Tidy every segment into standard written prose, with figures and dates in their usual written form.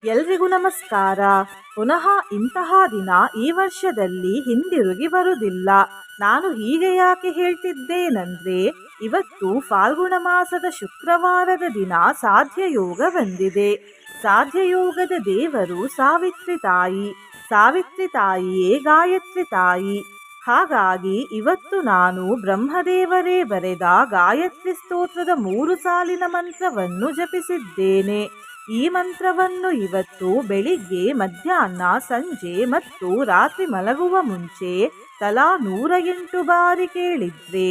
ಎಲ್ರಿಗೂ ನಮಸ್ಕಾರ. ಪುನಃ ಇಂತಹ ದಿನ ಈ ವರ್ಷದಲ್ಲಿ ಹಿಂದಿರುಗಿ ಬರುವುದಿಲ್ಲ. ನಾನು ಹೀಗೆ ಯಾಕೆ ಹೇಳ್ತಿದ್ದೇನೆಂದ್ರೆ, ಇವತ್ತು ಫಾಲ್ಗುಣ ಮಾಸದ ಶುಕ್ರವಾರದ ದಿನ ಸಾಧ್ಯ ಯೋಗ ಬಂದಿದೆ. ಸಾಧ್ಯ ಯೋಗದ ದೇವರು ಸಾವಿತ್ರಿ ತಾಯಿ. ಸಾವಿತ್ರಿ ತಾಯಿಯೇ ಗಾಯತ್ರಿ ತಾಯಿ. ಹಾಗಾಗಿ ಇವತ್ತು ನಾನು ಬ್ರಹ್ಮದೇವರೇ ಬರೆದ ಗಾಯತ್ರಿ ಸ್ತೋತ್ರದ 3 ಸಾಲಿನ ಮಂತ್ರವನ್ನು ಜಪಿಸಿದ್ದೇನೆ. ಈ ಮಂತ್ರವನ್ನು ಇವತ್ತು ಬೆಳಿಗ್ಗೆ, ಮಧ್ಯಾಹ್ನ, ಸಂಜೆ ಮತ್ತು ರಾತ್ರಿ ಮಲಗುವ ಮುಂಚೆ ತಲಾ 108 ಬಾರಿ ಕೇಳಿದ್ರೆ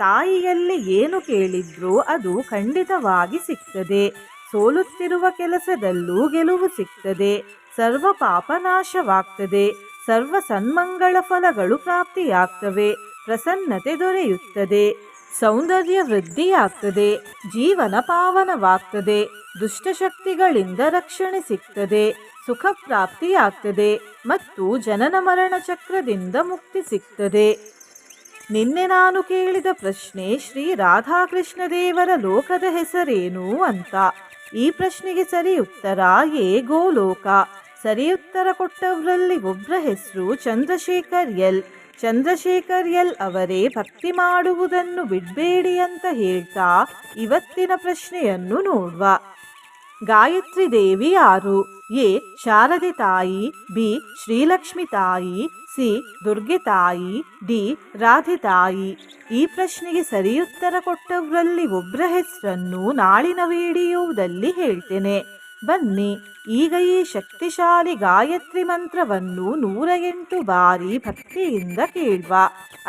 ತಾಯಿಯಲ್ಲಿ ಏನು ಕೇಳಿದ್ರೂ ಅದು ಖಂಡಿತವಾಗಿ ಸಿಗ್ತದೆ. ಸೋಲುತ್ತಿರುವ ಕೆಲಸದಲ್ಲೂ ಗೆಲುವು ಸಿಗ್ತದೆ. ಸರ್ವ ಪಾಪನಾಶವಾಗ್ತದೆ. ಸರ್ವ ಸನ್ಮಂಗಳ ಫಲಗಳು ಪ್ರಾಪ್ತಿಯಾಗ್ತವೆ. ಪ್ರಸನ್ನತೆ ದೊರೆಯುತ್ತದೆ. ಸೌಂದರ್ಯ ವೃದ್ಧಿಯಾಗ್ತದೆ. ಜೀವನ ಪಾವನವಾಗ್ತದೆ. ದುಷ್ಟಶಕ್ತಿಗಳಿಂದ ರಕ್ಷಣೆ ಸಿಗ್ತದೆ. ಸುಖ ಪ್ರಾಪ್ತಿಯಾಗ್ತದೆ ಮತ್ತು ಜನನ ಮರಣ ಚಕ್ರದಿಂದ ಮುಕ್ತಿ ಸಿಗ್ತದೆ. ನಿನ್ನೆ ನಾನು ಕೇಳಿದ ಪ್ರಶ್ನೆ, ಶ್ರೀ ರಾಧಾಕೃಷ್ಣ ದೇವರ ಲೋಕದ ಹೆಸರೇನು ಅಂತ. ಈ ಪ್ರಶ್ನೆಗೆ ಸರಿ ಉತ್ತರ ಎ ಗೋಲೋಕ. ಸರಿ ಉತ್ತರ ಕೊಟ್ಟವರಲ್ಲಿ ಒಬ್ಬರ ಹೆಸರು ಚಂದ್ರಶೇಖರ್ ಎಲ್. ಚಂದ್ರಶೇಖರ್ ಎಲ್ ಅವರೇ ಭಕ್ತಿ ಮಾಡುವುದನ್ನು ಬಿಡಬೇಡಿ ಅಂತ ಹೇಳ್ತಾ ಇವತ್ತಿನ ಪ್ರಶ್ನೆಯನ್ನು ನೋಡುವ. ಗಾಯತ್ರಿ ದೇವಿ ಯಾರು? ಎ ಶಾರದೆ ತಾಯಿ, ಬಿ ಶ್ರೀಲಕ್ಷ್ಮಿ ತಾಯಿ, ಸಿ ದುರ್ಗೆ ತಾಯಿ, ಡಿ ರಾಧೆ ತಾಯಿ. ಈ ಪ್ರಶ್ನೆಗೆ ಸರಿಯುತ್ತರ ಕೊಟ್ಟವರಲ್ಲಿ ಒಬ್ಬರ ಹೆಸರನ್ನು ನಾಳಿನ ವಿಡಿಯೋದಲ್ಲಿ ಹೇಳ್ತೇನೆ. ಬನ್ನಿ ಈಗ ಈ ಶಕ್ತಿಶಾಲಿ ಗಾಯತ್ರಿ ಮಂತ್ರವನ್ನು 108 ಬಾರಿ ಭಕ್ತಿಯಿಂದ ಕೇಳುವ.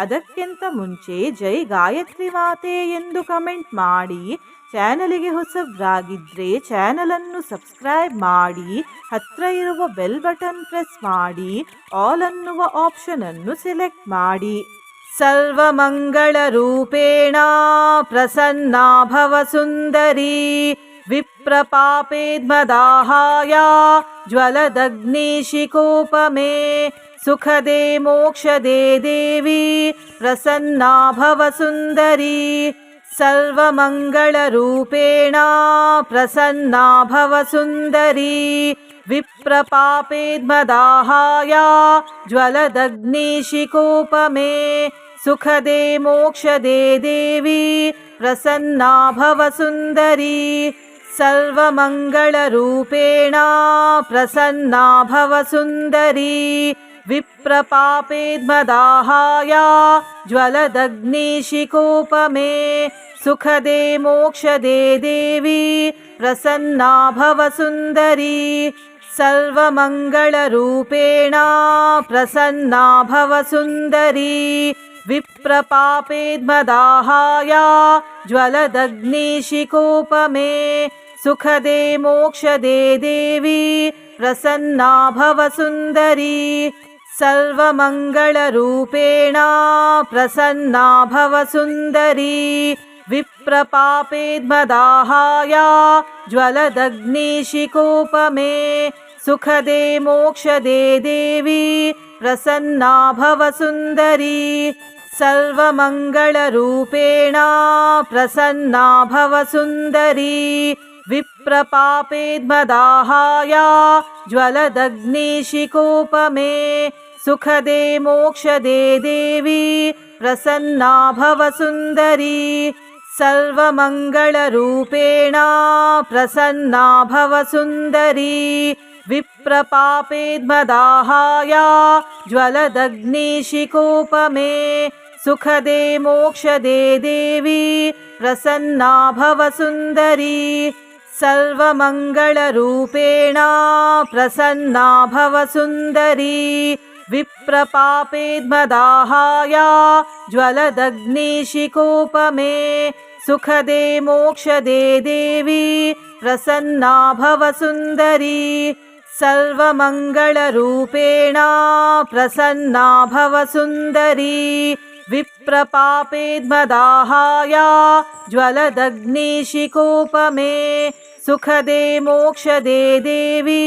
ಅದಕ್ಕಿಂತ ಮುಂಚೆ ಜೈ ಗಾಯತ್ರಿ ಮಾತೆ ಎಂದು ಕಮೆಂಟ್ ಮಾಡಿ. ಚಾನಲಿಗೆ ಹೊಸಬ್ರಾಗಿದ್ದರೆ ಚಾನಲನ್ನು ಸಬ್ಸ್ಕ್ರೈಬ್ ಮಾಡಿ. ಹತ್ತಿರ ಇರುವ ಬೆಲ್ ಬಟನ್ ಪ್ರೆಸ್ ಮಾಡಿ. ಆಲ್ ಅನ್ನುವ ಆಪ್ಷನ್ ಅನ್ನು ಸೆಲೆಕ್ಟ್ ಮಾಡಿ. ಸರ್ವಮಂಗಳ ರೂಪೇಣ ಪ್ರಸನ್ನಾ ಭವ ಸುಂದರಿ. ವಿಪ್ರಪಾಪೇದ್ಮದಾಹಾಯ ಜ್ವಲದಗ್ನಿಶಿಖೋಪಮೇ. ಸುಖದೇ ಮೋಕ್ಷದೇ ದೇವಿ ಪ್ರಸನ್ನಾ ಭವ ಸುಂದರಿ. ಸರ್ವಮಂಗಳ ರೂಪೇಣ ಪ್ರಸನ್ನಾ ಭವ ಸುಂದರಿ. ವಿಪ್ರಪಾಪೇದ್ಮದಾಹಾಯ ಜ್ವಲದಗ್ನಿಶಿಖೋಪಮೇ. ಸುಖದೇ ಮೋಕ್ಷದೇ ದೇವಿ ಪ್ರಸನ್ನಾ ಭವ ಸುಂದರಿ. ಸರ್ವಮಂಗಳ ರೂಪೇಣ ಪ್ರಸನ್ನಾ ಭವ ಸುಂದರಿ. ವಿಪ್ರಪಾಪೇದ್ಮದಾಹಾಯ ಜ್ವಲದಗ್ನಿಶಿಖೋಪಮೇ. ಸುಖದೇ ಮೋಕ್ಷದೇ ದೇವಿ ಪ್ರಸನ್ನಾ ಭವ ಸುಂದರಿ. ಸರ್ವಮಂಗಳ ರೂಪೇಣ ಪ್ರಸನ್ನಾ ಭವ ಸುಂದರಿ. ವಿಪ್ರಪಾಪೇದ್ಮದಾಹಾಯ ಜ್ವಲದಗ್ನಿಶಿಖೋಪಮೇ. ಸುಖದೇ ಮೋಕ್ಷದೇ ದೇವಿ ಪ್ರಸನ್ನಾ ಭವ ಸುಂದರಿ. ಸರ್ವಮಂಗಳ ರೂಪೇಣ ಪ್ರಸನ್ನಾ ಭವ ಸುಂದರಿ. ವಿಪ್ರಪಾಪೇದ್ಮದಾಹಾಯ ಜ್ವಲದಗ್ನಿಶಿಖೋಪಮೇ. ಸುಖದೇ ಮೋಕ್ಷದೇ ದೇವಿ ಪ್ರಸನ್ನಾ ಭವ ಸುಂದರಿ. ಸರ್ವಮಂಗಳ ರೂಪೇಣ ಪ್ರಸನ್ನಾ ಭವ ಸುಂದರಿ. ವಿಪ್ರಪಾಪೇದ್ಮದಾಹಾಯ ಜ್ವಲದಗ್ನಿಶಿಖೋಪಮೇ. ಸುಖದೇ ಮೋಕ್ಷದೇ ದೇವಿ ಪ್ರಸನ್ನಾ ಭವ ಸುಂದರಿ. ಸರ್ವಮಂಗಳ ರೂಪೇಣ ಪ್ರಸನ್ನಾ ಭವ ಸುಂದರಿ. ವಿಪ್ರಪಾಪೇದ್ಮದಾಹಾಯ ಜ್ವಲದಗ್ನಿಶಿಖೋಪಮೇ. ಸುಖದೇ ಮೋಕ್ಷದೇ ದೇವಿ ಪ್ರಸನ್ನಾ ಭವ ಸುಂದರಿ. ಸರ್ವಮಂಗಳ ರೂಪೇಣ ಪ್ರಸನ್ನಾ ಭವ ಸುಂದರಿ. ವಿಪ್ರಪಾಪೇದ್ಮದಾಹಾಯ ಜ್ವಲದಗ್ನಿಶಿಖೋಪಮೇ. ಸುಖದೇ ಮೋಕ್ಷದೇ ದೇವಿ ಪ್ರಸನ್ನಾ ಭವ ಸುಂದರಿ. ಸರ್ವಮಂಗಳ ರೂಪೇಣ ಪ್ರಸನ್ನಾ ಭವ ಸುಂದರಿ. ವಿಪ್ರಪಾಪೇದ್ಮದಾಹಾಯ ಜ್ವಲದಗ್ನಿಶಿಖೋಪಮೇ. ಸುಖದೇ ಮೋಕ್ಷದೇ ದೇವಿ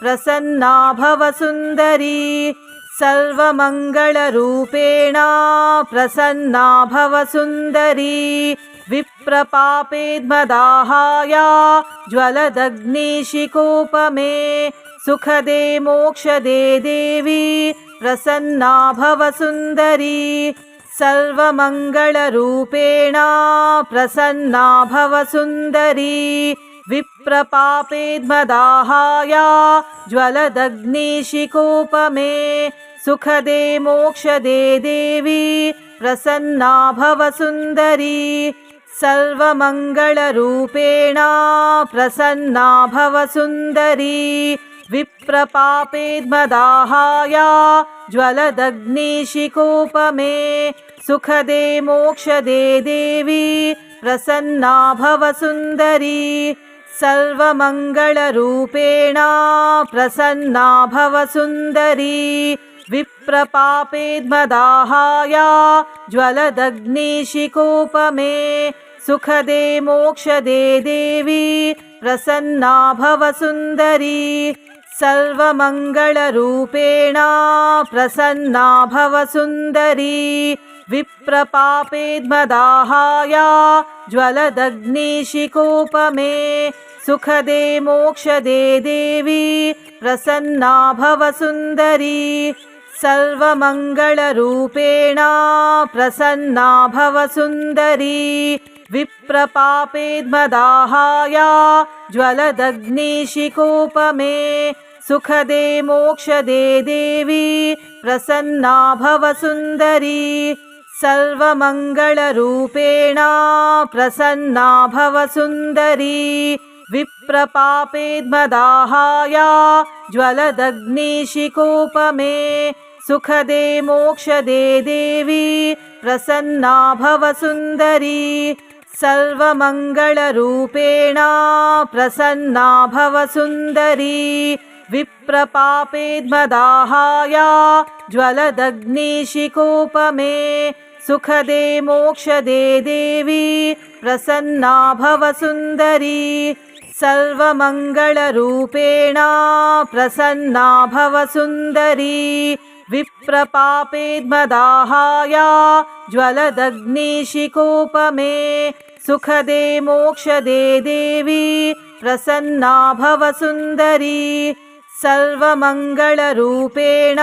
ಪ್ರಸನ್ನಾ ಭವ ಸುಂದರಿ. ಸರ್ವಮಂಗಳ ರೂಪೇಣ ಪ್ರಸನ್ನಾ ಭವ ಸುಂದರಿ. विप्रपापेद्मदाहाय ज्वलदग्निशिखोपमे सुखदे मोक्षदे देवी प्रसन्ना भव सुन्दरी सर्वमङ्गलरूपेण प्रसन्ना भव सुन्दरी विप्रपापेद्मदाहाय ज्वलदग्निशिखोपमे सुखदे मोक्षदे देवी प्रसन्ना भव सुन्दरी सर्वमङ्गलरूपेण प्रसन्ना भव सुन्दरी विप्रपापेद्मदाहाय ज्वलदग्निशिखोपमे सुखदे मोक्षदे देवी प्रसन्ना भव सुन्दरी सर्वमङ्गलरूपेण प्रसन्ना भव सुन्दरी विप्रपापेद्मदाहाय ज्वलदग्निशिखोपमे सुखदे मोक्षदे देवी प्रसन्ना भव सुन्दरी सर्वमङ्गलरूपेण प्रसन्ना भव सुन्दरी विप्रपापेद्मदाहाय ज्वलदग्निशिखोपमे सुखदे मोक्षदे देवी प्रसन्ना भव सुन्दरी सर्वमङ्गलरूपेण प्रसन्ना भव सुन्दरी विप्रपापेद्मदाहाय ज्वलदग्निशिखोपमे सुखदे मोक्षदे देवी प्रसन्ना भव सुन्दरी सर्वमङ्गलरूपेण प्रसन्ना भव सुन्दरी विप्रपापेद्मदाहाय ज्वलदग्निशिखोपमे सुखदे मोक्षदे देवी प्रसन्ना भव सुन्दरी सर्वमङ्गलरूपेण प्रसन्ना भव सुन्दरी विप्रपापेद्मदाहाय ज्वलदग्निशिखोपमे सुखदे मोक्षदे देवी प्रसन्ना भव सुन्दरी सर्वमङ्गलरूपेण प्रसन्ना भव सुन्दरी विप्रपापेद्मदाहाय ज्वलदग्निशिखोपमे सुखदे मोक्षदे देवी प्रसन्ना भव सुन्दरी सर्वमङ्गलरूपेण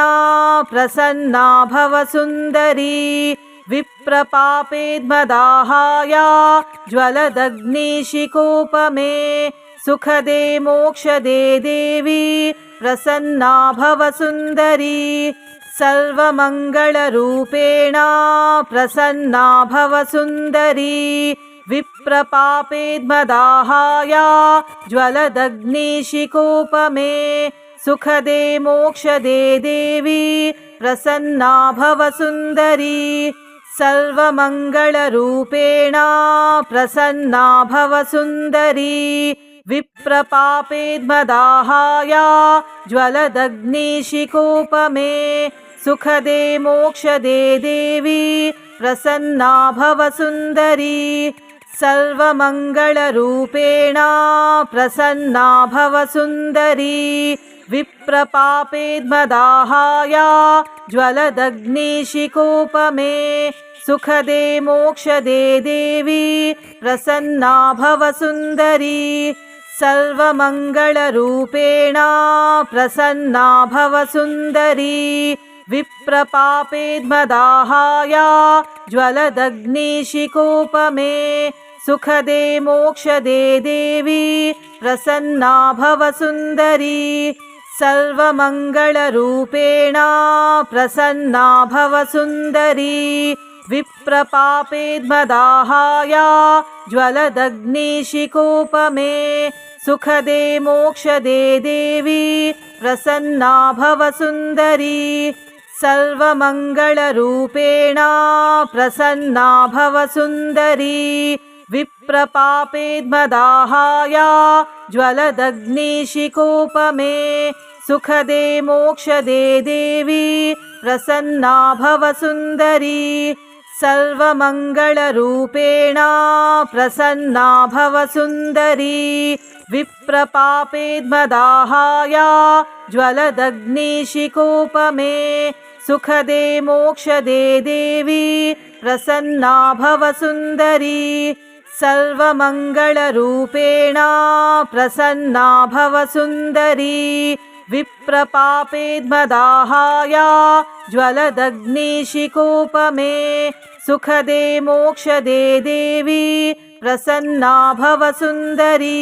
प्रसन्ना भव सुन्दरी विप्रपापेद्मदाहाय ज्वलदग्निशिखोपमे सुखदे मोक्षदे देवी प्रसन्ना भव सुन्दरी सर्वमङ्गलरूपेण प्रसन्ना भव सुन्दरी विप्रपापेद्मदाहाय ज्वलदग्निशिखोपमे सुखदे मोक्षदे देवी प्रसन्ना भव सुन्दरी सर्वमङ्गलरूपेण प्रसन्ना भव सुन्दरी विप्रपापेद्मदाहाय ज्वलदग्निशिखोपमे सुखदे मोक्षदे देवी प्रसन्ना भव सुन्दरी सर्वमङ्गलरूपेण प्रसन्ना भव सुन्दरी विप्रपापेद्मदाहाय ज्वलदग्निशिखोपमे सुखदे मोक्षदे देवी प्रसन्ना भव सुन्दरी सर्वमङ्गलरूपेण प्रसन्ना भव सुन्दरी विप्रपापेद्मदाहाय ज्वलदग्निशिखोपमे सुखदे मोक्षदे देवी प्रसन्ना भव सुन्दरी सर्वमङ्गलरूपेण प्रसन्ना भव सुन्दरी विप्रपापेद्मदाहाय ज्वलदग्निशिखोपमे सुखदे मोक्षदे देवी प्रसन्ना भव सुन्दरी सर्वमङ्गलरूपेण प्रसन्ना भव सुन्दरी विप्रपापेद्मदाहाय ज्वलदग्निशिखोपमे सुखदे मोक्षदे देवी प्रसन्ना भव सुन्दरी सर्वमङ्गलरूपेण प्रसन्ना भव सुन्दरी विप्रपापेद्मदाहाय ज्वलदग्निशिखोपमे सुखदे मोक्षदे देवी प्रसन्ना भव सुन्दरी सर्वमङ्गलरूपेण प्रसन्ना भव सुन्दरी विप्रपापेद्मदाहाय ज्वलदग्निशिखोपमे सुखदे मोक्षदे देवी प्रसन्ना भव सुन्दरी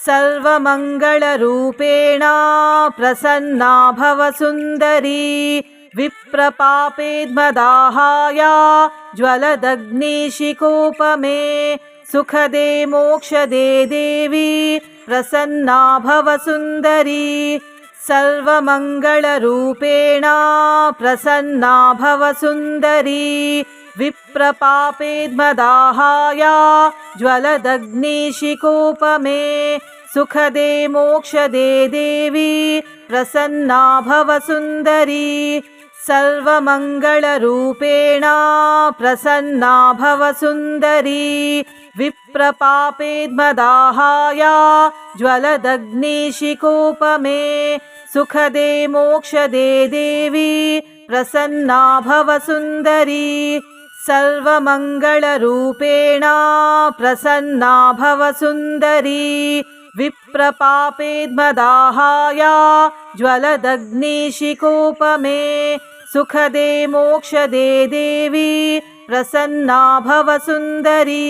सर्वमङ्गलरूपेण प्रसन्ना भव सुन्दरी विप्रपापेद्मदाहाय ज्वलदग्निशिखोपमे सुखदे मोक्षदे देवी प्रसन्ना भव सुन्दरी सर्वमङ्गलरूपेण प्रसन्ना भव सुन्दरी विप्रपापेद्मदाहाय ज्वलदग्निशिखोपमे सुखदे मोक्षदे देवी प्रसन्ना भव सुन्दरी सर्वमङ्गलरूपेण प्रसन्ना भव सुन्दरी विप्रपापेद्मदाहाय ज्वलदग्निशिखोपमे सुखदे मोक्षदे देवी प्रसन्ना भव सुन्दरी सर्वमङ्गलरूपेण प्रसन्ना भव सुन्दरी विप्रपापेद्मदाहाय ज्वलदग्निशिखोपमे सुखदे मोक्षदे देवी प्रसन्ना भव सुन्दरी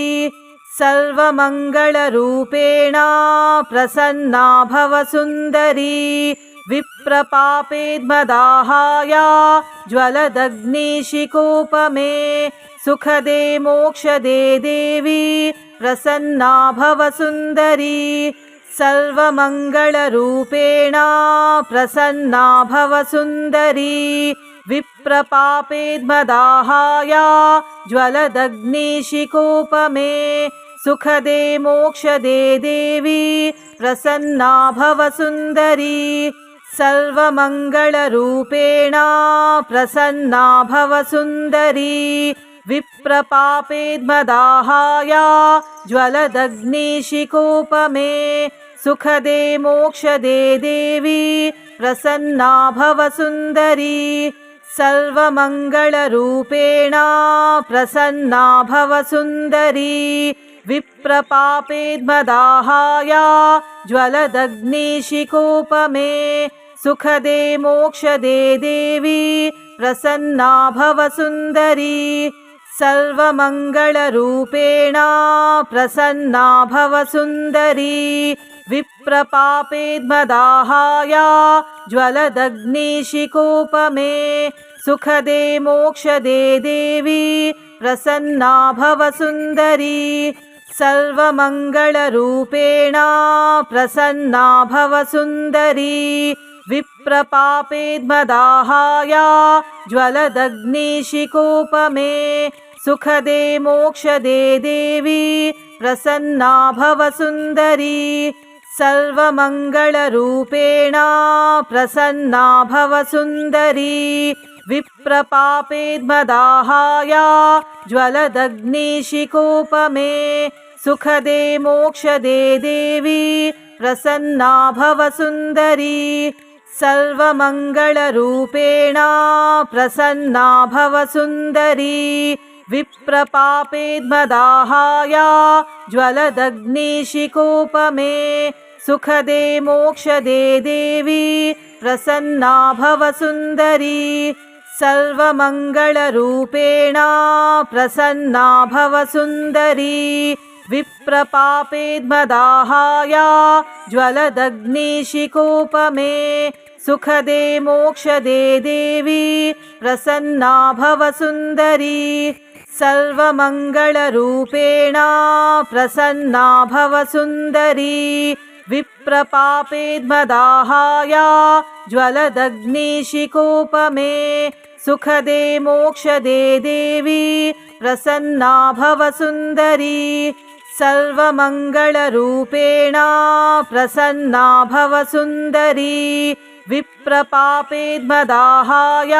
सर्वमङ्गलरूपेण प्रसन्ना भव सुन्दरी विप्रपापेद्मदाहाय ज्वलदग्निशिखोपमे सुखदे मोक्षदे देवी प्रसन्ना भव सुन्दरी सर्वमङ्गलरूपेण प्रसन्ना भव सुन्दरी विप्रपापेद्मदाहाय ज्वलदग्निशिखोपमे सुखदे मोक्षदे देवी प्रसन्ना भव सुन्दरी सर्वमङ्गलरूपेण प्रसन्ना भव सुन्दरी विप्रपापेद्मदाहाय ज्वलदग्निशिखोपमे सुखदे मोक्षदे देवी प्रसन्ना भव सुन्दरी सर्वमङ्गलरूपेण प्रसन्ना भव सुन्दरी विप्रपापेद्मदाहाय ज्वलदग्निशिखोपमे सुखदे मोक्षदे देवी प्रसन्ना भव सुन्दरी सर्वमङ्गलरूपेण प्रसन्ना भव सुन्दरी विप्रपापेद्मदाहाय ज्वलदग्निशिखोपमे सुखदे मोक्षदे देवी प्रसन्ना भव सुन्दरी सर्वमङ्गलरूपेण प्रसन्ना भव सुन्दरी विप्रपापेद्मदाहाय ज्वलदग्निशिखोपमे सुखदे मोक्षदे देवी प्रसन्ना भव सुन्दरी सर्वमङ्गलरूपेण प्रसन्ना भव सुन्दरी विप्रपापेद्मदाहाय ज्वलदग्निशिखोपमे सुखदे मोक्षदे देवी प्रसन्ना भव सुन्दरी सर्वमङ्गलरूपेण प्रसन्ना भव सुन्दरी विप्रपापेद्मदाहाय ज्वलदग्निशिखोपमे सुखदे मोक्षदे देवी प्रसन्ना भव सुन्दरी सर्वमङ्गलरूपेण प्रसन्ना भव सुन्दरी विप्रपापेद्मदाहाय ज्वलदग्निशिखोपमे सुखदे मोक्षदे देवी प्रसन्ना भव सुन्दरी सर्वमङ्गलरूपेण प्रसन्ना भव सुन्दरी विप्रपापेद्मदाहाय ज्वलदग्निशिखोपमे सुखदे मोक्षदे देवी प्रसन्ना भव सुन्दरी सर्वमङ्गलरूपेण प्रसन्ना भव सुन्दरी विप्रपापेद्मदाहाय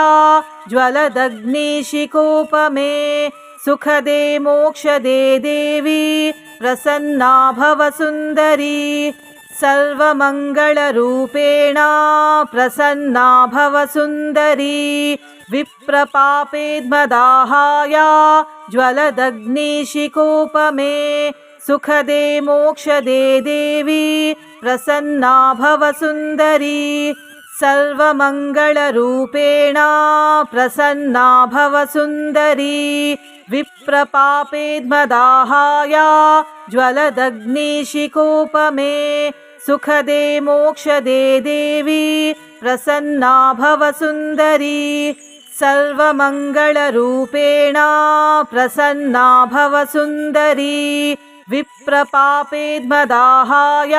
ज्वलदग्निशिखोपमे सुखदे मोक्षदे देवी प्रसन्ना भव सुन्दरी सर्वमङ्गलरूपेण प्रसन्ना भव सुन्दरी विप्रपापेद्मदाहाय ज्वलदग्निशिखोपमे सुखदे मोक्षदे देवी प्रसन्ना भव सुन्दरी सर्वमङ्गलरूपेण प्रसन्ना भव सुन्दरी विप्रपापेद्मदाहाय ज्वलदग्निशिखोपमे सुखदे मोक्षदे देवी प्रसन्ना भव सुन्दरी सर्वमङ्गलरूपेण प्रसन्ना भव सुन्दरी विप्रपापेद्मदाहाय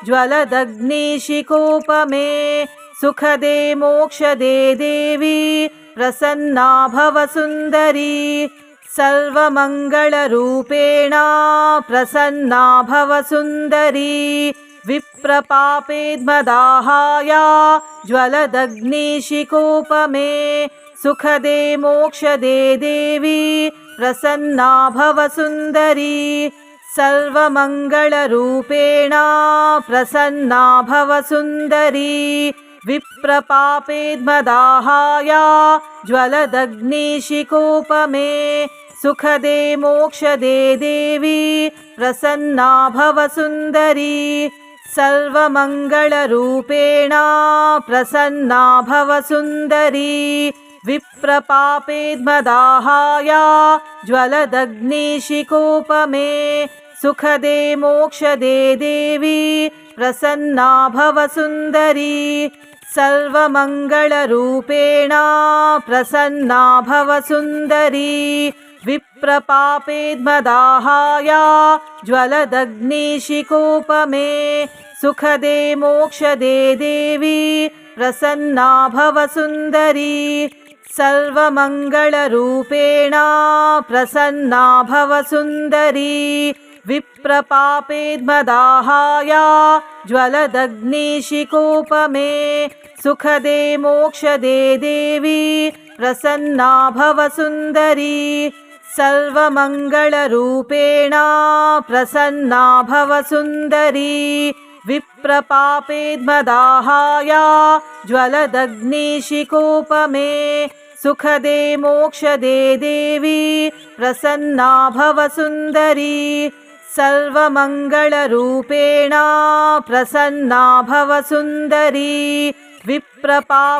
ज्वलदग्निशिखोपमे सुखदे मोक्षदे देवी प्रसन्ना भव सुन्दरी सर्वमङ्गलरूपेण प्रसन्ना भव सुन्दरी विप्रपापेद्मदाहाय ज्वलदग्निशिखोपमे सुखदे मोक्षदे देवी प्रसन्ना भव सुन्दरी सर्वमङ्गलरूपेण प्रसन्ना भव सुन्दरी विप्रपापेद्मदाहाय ज्वलदग्निशिखोपमे सुखदे मोक्षदे देवी प्रसन्ना भव सुन्दरी सर्वमङ्गलरूपेण प्रसन्ना भव सुन्दरी विप्रपापेद्मदाहाय ज्वलदग्निशिखोपमे सुखदे मोक्षदे देवी प्रसन्ना भव सुन्दरी सर्वमङ्गलरूपेण प्रसन्ना भव सुन्दरी विप्रपापेद्मदाहाय ज्वलदग्निशिखोपमे सुखदे मोक्षदे देवी प्रसन्ना भव सुन्दरी सर्वमङ्गलरूपेण प्रसन्ना भव सुन्दरी विप्रपापेद्मदाहाय ज्वलदग्निशिखोपमे सुखदे मोक्षदे देवी प्रसन्ना भव सुन्दरी सर्वमङ्गलरूपेण प्रसन्ना भव सुन्दरी विप्रपापेद्मदाहाय ज्वलदग्निशिखोपमे सुखदे मोक्षदे देवी प्रसन्ना भव सुन्दरी सर्वमङ्गलरूपेण प्रसन्ना भव सुन्दरी विप्रपापेद्मदाहाय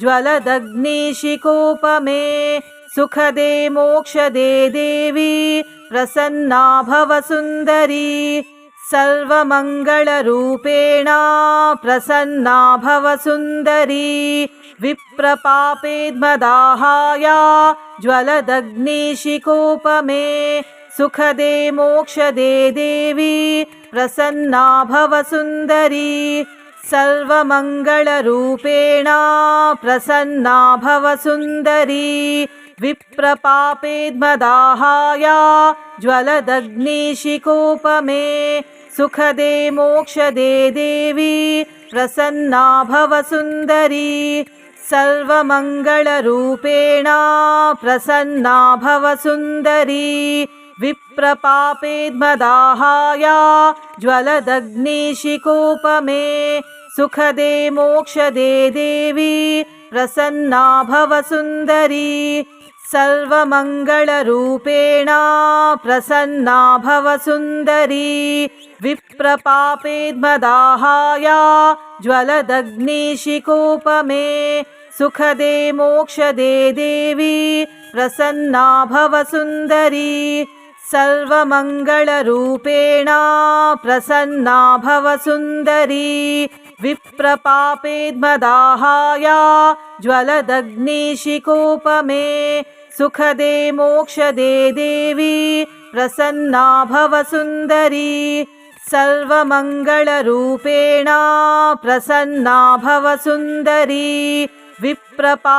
ज्वलदग्निशिखोपमे सुखदे मोक्षदे देवी प्रसन्ना भव सुन्दरी सर्वमङ्गलरूपेण प्रसन्ना भव सुन्दरी विप्रपापेद्मदाहाय ज्वलदग्निशिखोपमे सुखदे मोक्षदे देवी प्रसन्ना भव सुन्दरी सर्वमङ्गलरूपेण प्रसन्ना भव सुन्दरी विप्रपापेद्मदाहाय ज्वलदग्निशिखोपमे सुखदे मोक्षदे देवी प्रसन्ना भव सुन्दरी सर्वमङ्गलरूपेण प्रसन्ना भव सुन्दरी विप्रपापेद्मदाहाय ज्वलदग्निशिखोपमे सुखदे मोक्षदे देवी प्रसन्ना भव सुन्दरी सर्वमङ्गलरूपेण प्रसन्ना भव सुन्दरी विप्रपापेद्मदाहाय ज्वलदग्निशिखोपमे सुखदे मोक्षदे देवी प्रसन्ना भव सुन्दरी सर्वमङ्गलरूपेण प्रसन्ना भव सुन्दरी विप्रपापेद्मदाहाय ज्वलदग्निशिखोपमे सुखदे मोक्षदे देवी प्रसन्ना भव सुन्दरी सर्वमङ्गलरूपेण प्रसन्ना भव सुन्दरी विप्रपापेद्मदाहाय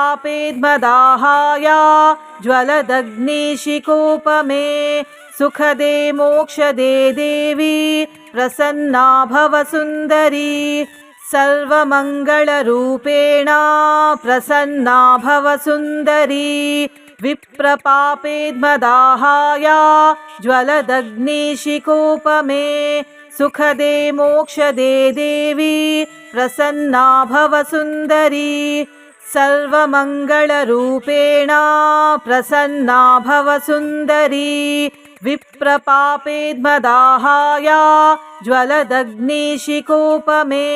ज्वलदग्निशिखोपमे सुखदे मोक्षदे देवी प्रसन्ना भव सुन्दरी सर्वमङ्गलरूपेण प्रसन्ना भव सुन्दरी विप्रपापेद्मदाहाय ज्वलदग्निशिखोपमे सुखदे मोक्षदे देवी प्रसन्ना भव सुन्दरी सर्वमङ्गलरूपेण प्रसन्ना भव सुन्दरी विप्रपापेद्मदाहाय ज्वलदग्निशिकोपमे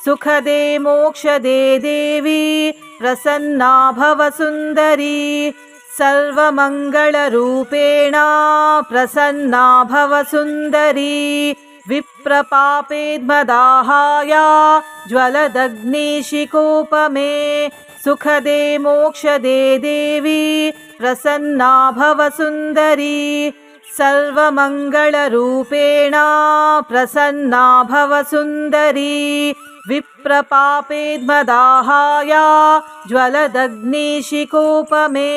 सुखदे मोक्षदे देवी प्रसन्ना भव सुन्दरी सर्वमङ्गलरूपेण प्रसन्ना भव सुन्दरी विप्रपापेद्मदाहाय ज्वलदग्निशिकोपमे सुखदे मोक्षदे देवी प्रसन्ना भव सुन्दरी सर्वमङ्गलरूपेण प्रसन्ना भव सुन्दरी विप्रपापेद्मदाहाय ज्वलदग्निशिकोपमे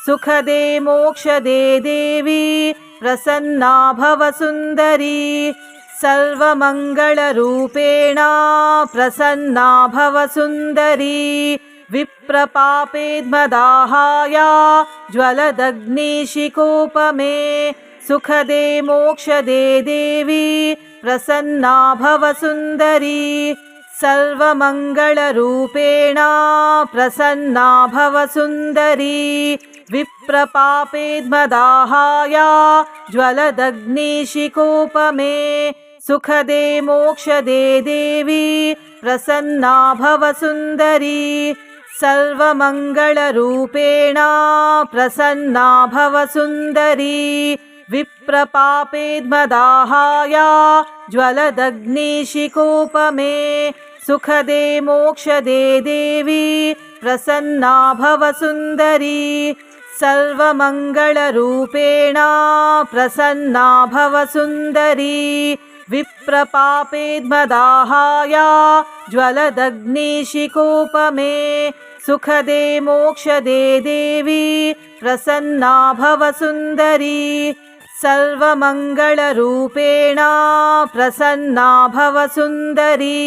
सुखदे मोक्षदे देवी प्रसन्ना भव सुन्दरी सर्वमङ्गलरूपेण प्रसन्ना भव सुन्दरी विप्रपापेद्मदाहाय ज्वलदग्निशिकोपमे सुखदे मोक्षदे देवी प्रसन्ना भव सुन्दरी सर्वमङ्गलरूपेण प्रसन्ना भव सुन्दरी विप्रपापेद्मदाहाय ज्वलदग्निशिकोपमे सुखदे मोक्षदे देवी प्रसन्ना भव सुन्दरी सर्वमङ्गलरूपेण प्रसन्ना भव सुन्दरी विप्रपापेद्मदाहाय ज्वलदग्निशिकोपमे सुखदे मोक्षदे देवी प्रसन्ना भव सुन्दरी सर्वमङ्गलरूपेण प्रसन्ना भव सुन्दरी विप्रपापेद्मदाहाय ज्वलदग्निशिकोपमे सुखदे मोक्षदे देवी प्रसन्ना भव सुन्दरी सर्वमङ्गलरूपेण प्रसन्ना भव सुन्दरी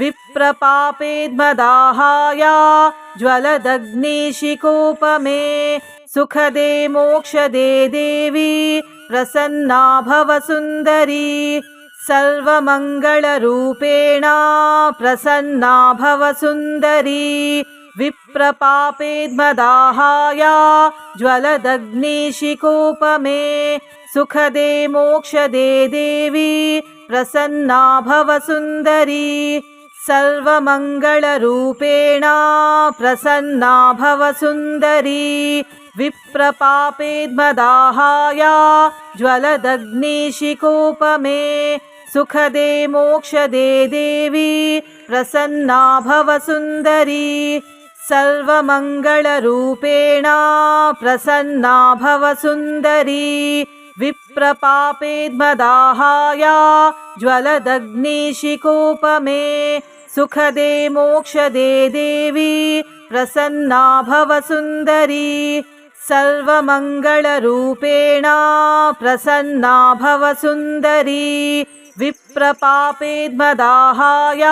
विप्रपापेद्मदाहाय ज्वलदग्निशिकोपमे सुखदे मोक्षदे देवी प्रसन्ना भव सुन्दरी सर्वमङ्गलरूपेण प्रसन्ना भव सुन्दरी विप्रपापेद्मदाहाय ज्वलदग्निशिकोपमे सुखदे मोक्षदे देवी प्रसन्ना भव सुन्दरी सर्वमङ्गलरूपेण प्रसन्ना भव सुन्दरी विप्रपापेद्मदाहाय ज्वलदग्निशिकोपमे सुखदे मोक्षदे देवी प्रसन्ना भव सुन्दरी सर्वमङ्गलरूपेण प्रसन्ना भव सुन्दरी विप्रपापेद्मदाहाय ज्वलदग्निशिकोपमे सुखदे मोक्षदे देवी प्रसन्ना भव सुन्दरी सर्वमङ्गलरूपेण प्रसन्ना भव सुन्दरी विप्रपापेद्मदाहाय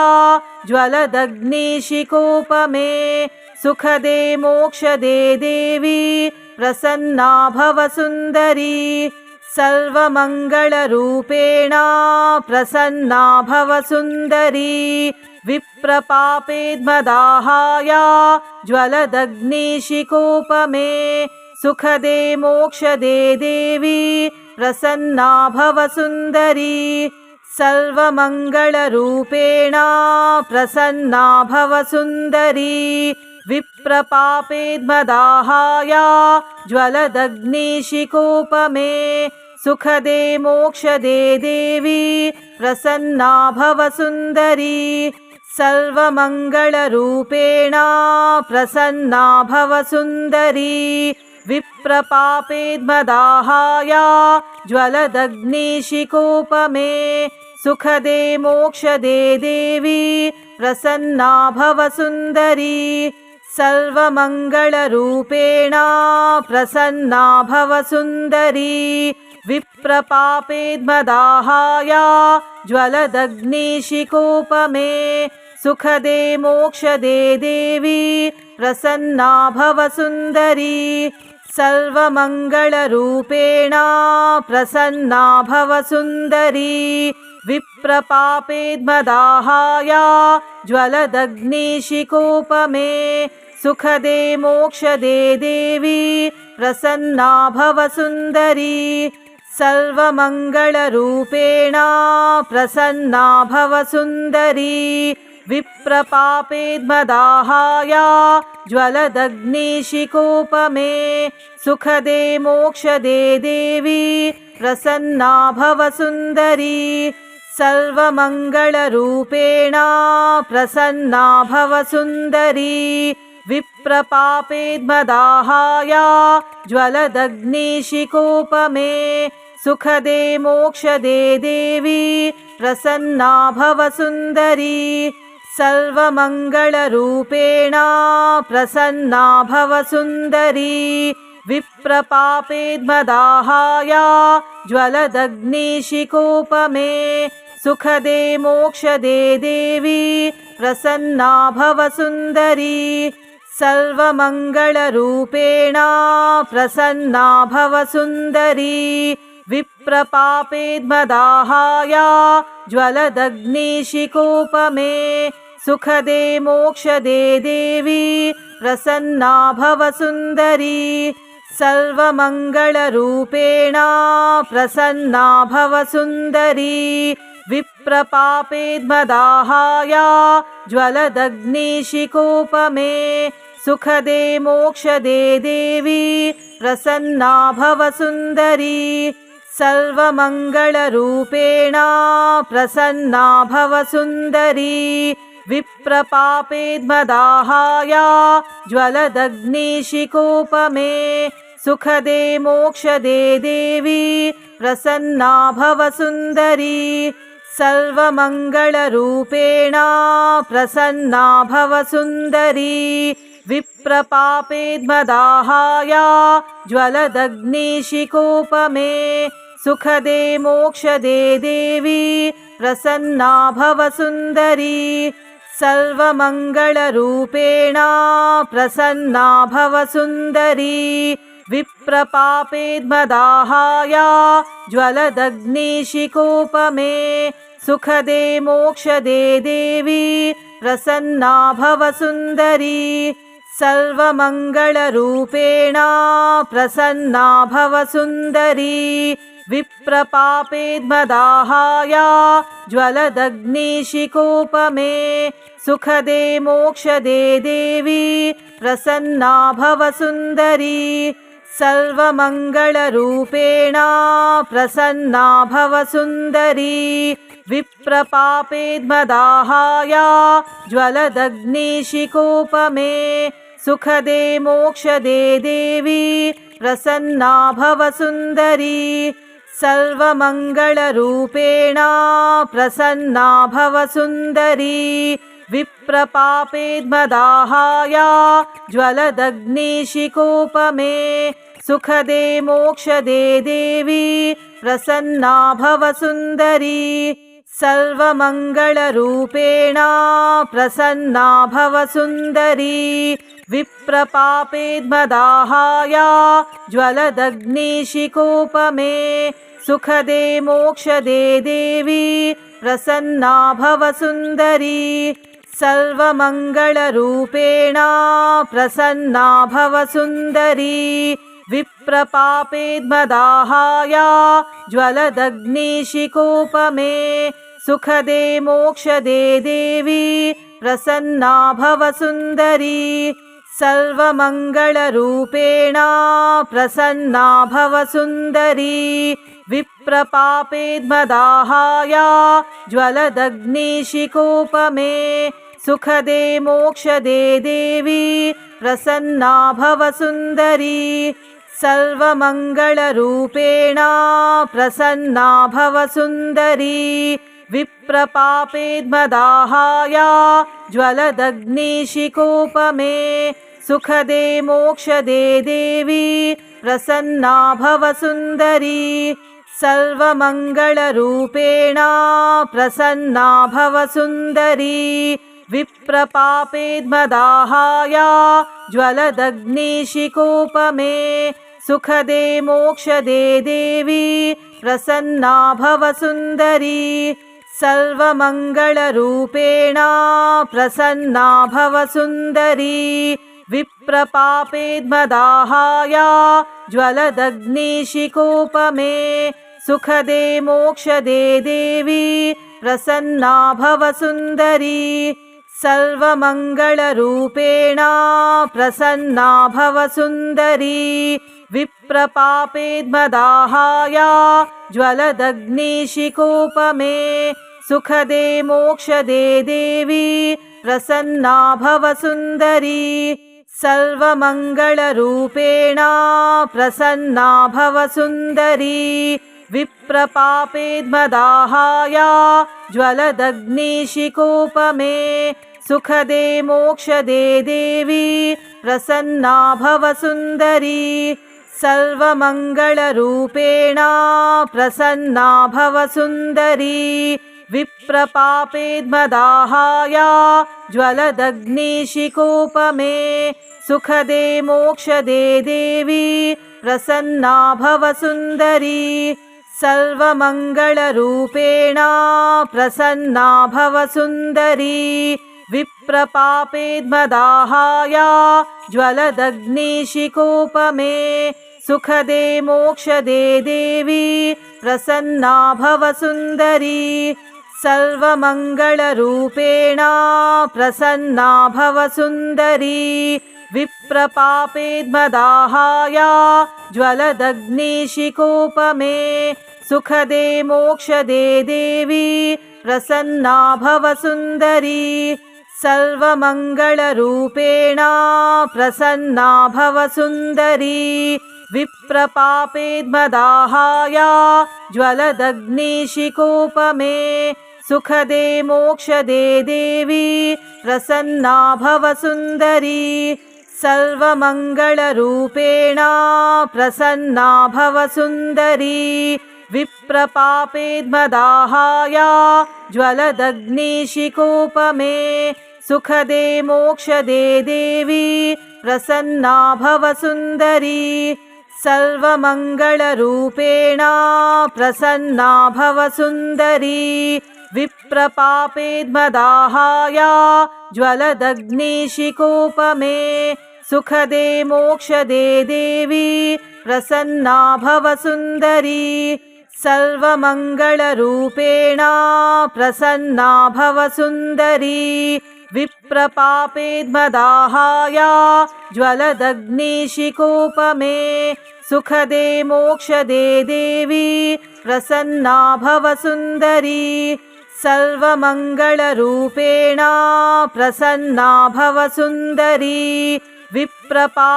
ज्वलदग्निशिकोपमे सुखदे मोक्षदे देवी प्रसन्ना भव सुन्दरी सर्वमङ्गलरूपेण प्रसन्ना भव सुन्दरी विप्रपापेद्मदाहाय ज्वलदग्निशिकोपमे सुखदे मोक्षदे देवी प्रसन्ना भव सुन्दरी सर्वमङ्गलरूपेण प्रसन्ना भव सुन्दरी विप्रपापेद्मदाहाय ज्वलदग्निशिकोपमे सुखदे मोक्षदे देवी प्रसन्ना भव सुन्दरी सर्वमङ्गलरूपेण प्रसन्ना भव सुन्दरी विप्रपापेद्मदाहाय ज्वलदग्निशिकोपमे सुखदे मोक्षदे देवी प्रसन्ना भव सुन्दरी सर्वमङ्गलरूपेण प्रसन्ना भव सुन्दरी विप्रपापेद्मदाहाय ज्वलदग्निशिकोपमे सुखदे मोक्षदे देवी प्रसन्ना भव सुन्दरी सर्वमङ्गलरूपेण प्रसन्ना भव सुन्दरी विप्रपापेद्मदाहाय ज्वलदग्निशिकोपमे सुखदे मोक्षदे देवी प्रसन्ना भव सुन्दरी सर्वमङ्गलरूपेण प्रसन्ना भव सुन्दरी विप्रपापेद्मदाहाय ज्वलदग्निशिखोपमे सुखदे मोक्षदे देवी प्रसन्ना भव सुन्दरी सर्वमङ्गलरूपेण प्रसन्ना भव सुन्दरी विप्रपापेद्मदाहाय ज्वलदग्निशिखोपमे सुखदे मोक्षदे देवी प्रसन्ना भव सुन्दरी सर्वमङ्गलरूपेण प्रसन्ना भव सुन्दरी विप्रपापेद्मदाहाय ज्वलदग्निशिखोपमे सुखदे मोक्षदे देवी प्रसन्ना भव सुन्दरी सर्वमङ्गलरूपेण प्रसन्ना भव सुन्दरी विप्रपापेद्मदाहाय ज्वलदग्निशिखोपमे सुखदे मोक्षदे देवी प्रसन्ना भव सुन्दरी सर्वमङ्गलरूपेण प्रसन्ना भव सुन्दरी विप्रपापेद्मदाहाय ज्वलदग्निशिखोपमे सुखदे मोक्षदे देवी प्रसन्ना भव सुन्दरी सर्वमङ्गलरूपेण प्रसन्ना भव सुन्दरी विप्रपापेद्मदाहाय ज्वलदग्निशिखोपमे सुखदे मोक्षदे देवी प्रसन्ना भव सुन्दरी सर्वमङ्गलरूपेण प्रसन्ना भव सुन्दरी विप्रपापेद्मदाहाय ज्वलदग्निशिखोपमे सुखदे मोक्षदे देवी प्रसन्ना भव सुन्दरी सर्वमङ्गलरूपेण प्रसन्ना भव सुन्दरी विप्रपापेद्मदाहाय ज्वलदग्निशिखोपमे सुखदे मोक्षदे देवी प्रसन्ना भव सुन्दरी सर्वमङ्गलरूपेण प्रसन्ना भव सुन्दरी विप्रपापेद्मदाहाय ज्वलदग्निशिखोपमे सुखदे मोक्षदे देवी प्रसन्ना भव सुन्दरी सर्वमङ्गलरूपेण प्रसन्ना भव सुन्दरी विप्रपापेद्मदाहाय ज्वलदग्निशिखोपमे सुखदे मोक्षदे देवी प्रसन्ना भव सुन्दरी सर्वमङ्गलरूपेण प्रसन्ना भव सुन्दरी विप्रपापेद्मदाहाय ज्वलदग्निशिखोपमे सुखदे मोक्षदे देवी प्रसन्ना भव सुन्दरी सर्वमङ्गलरूपेण प्रसन्ना भव सुन्दरी विप्रपापेद्मदाहाय ज्वलदग्निशिखोपमे सुखदे मोक्षदे देवी प्रसन्ना भव सुन्दरी सर्वमङ्गलरूपेण प्रसन्ना भव सुन्दरी विप्रपापेद्मदाहाय ज्वलदग्निशिखोपमे सुखदे मोक्षदे देवी प्रसन्ना भव सुन्दरी सर्वमङ्गलरूपेण प्रसन्ना भव सुन्दरी विप्रपापेद्मदाहाय ज्वलदग्निशिखोपमे सुखदे मोक्षदे देवी प्रसन्ना भव सुन्दरी सर्वमङ्गलरूपेण प्रसन्ना भव सुन्दरी विप्रपापेद्मदाहाय ज्वलदग्निशिखोपमे सुखदे मोक्षदे देवी प्रसन्ना भव सुन्दरी सर्वमङ्गलरूपेण प्रसन्ना भव सुन्दरी विप्रपापेद्मदाहाय ज्वलदग्निशिखोपमे सुखदे मोक्षदे देवी प्रसन्ना भव सुन्दरी सर्वमङ्गलरूपेण प्रसन्ना भव सुन्दरी विप्रपापेद्मदाहाय ज्वलदग्निशिखोपमे सुखदे मोक्षदे देवी प्रसन्ना भव सुन्दरी सर्वमङ्गलरूपेण प्रसन्ना भव सुन्दरी विप्रपापेद्मदाहाय ज्वलदग्निशिखोपमे सुखदे मोक्षदे देवी प्रसन्ना भव सुन्दरी सर्वमङ्गलरूपेण प्रसन्ना भव सुन्दरी विप्रपापेद्मदाहाय ज्वलदग्निशिखोपमे सुखदे मोक्षदे देवी प्रसन्ना भव सुन्दरी सर्वमङ्गलरूपेण प्रसन्ना भव सुन्दरी विप्रपापेद्मदाहाय ज्वलदग्निशिखोपमे सुखदे मोक्षदे देवी प्रसन्ना भव सुन्दरी सर्वमङ्गलरूपेण प्रसन्ना भव सुन्दरी विप्रपापेद्मदाहाय ज्वलदग्निशिखोपमे सुखदे मोक्षदे देवी प्रसन्ना भव सुन्दरी सर्वमङ्गलरूपेण प्रसन्ना भव सुन्दरी विप्रपापेद्मदाहाय ज्वलदग्निशिखोपमे सुखदे मोक्षदे देवी प्रसन्ना भव सुन्दरी सर्वमङ्गलरूपेण प्रसन्ना भव सुन्दरी विप्रपापेद्मदाहाय ज्वलदग्निशिखोपमे सुखदे मोक्षदे देवी प्रसन्ना भव सुन्दरी सर्वमङ्गलरूपेण प्रसन्ना भव सुन्दरी विप्रपापेद्मदाहाय ज्वलदग्निशिखोपमे सुखदे मोक्षदे देवी प्रसन्ना भव सुन्दरी सर्वमङ्गलरूपेण प्रसन्ना भव सुन्दरी विप्रपापेद्मदाहाय ज्वलदग्निशिखोपमे सुखदे मोक्षदे देवी प्रसन्ना भव सुन्दरी सर्वमङ्गलरूपेण प्रसन्ना भव सुन्दरी विप्रपापेद्मदाहाय ज्वलदग्निशिखोपमे सुखदे मोक्षदे देवी प्रसन्ना भव सुन्दरी सर्वमङ्गलरूपेण प्रसन्ना भव सुन्दरी विप्रपापेद्मदाहाय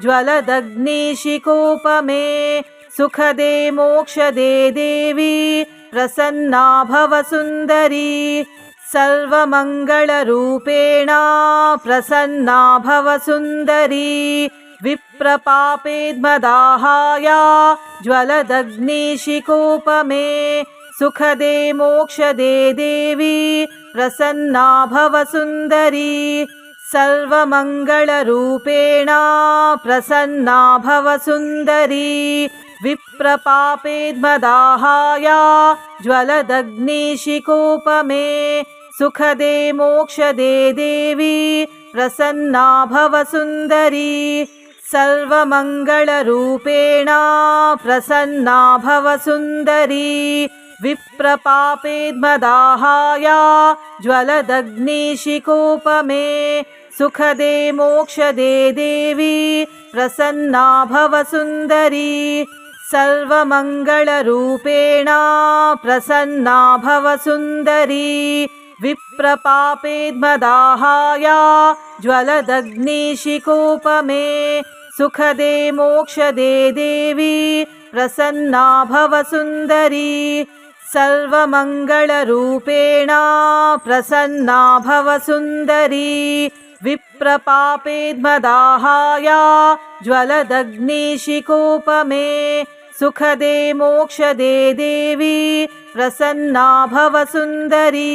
ज्वलदग्निशिखोपमे सुखदे मोक्षदे देवी प्रसन्ना भव सुन्दरी सर्वमङ्गलरूपेण प्रसन्ना भव सुन्दरी विप्रपापेद्मदाहाय ज्वलदग्निशिखोपमे सुखदे मोक्षदे देवी प्रसन्ना भव सुन्दरी सर्वमङ्गलरूपेण प्रसन्ना भव सुन्दरी विप्रपापेद्मदाहाय ज्वलदग्निशिखोपमे सुखदे मोक्षदे देवी प्रसन्ना भव सुन्दरी सर्वमङ्गलरूपेण प्रसन्ना भव सुन्दरी विप्रपापेद्मदाहाय ज्वलदग्निशिखोपमे सुखदे मोक्षदे देवी प्रसन्ना भव सुन्दरी सर्वमङ्गलरूपेण प्रसन्ना भव सुन्दरी विप्रपापेद्मदाहाय ज्वलदग्निशिखोपमे सुखदे मोक्षदे देवी प्रसन्ना भव सुन्दरी सर्वमङ्गलरूपेण प्रसन्ना भव सुन्दरी विप्रपापेद्मदाहाय ज्वलदग्निशिखोपमे सुखदे मोक्षदे देवी प्रसन्ना भव सुन्दरी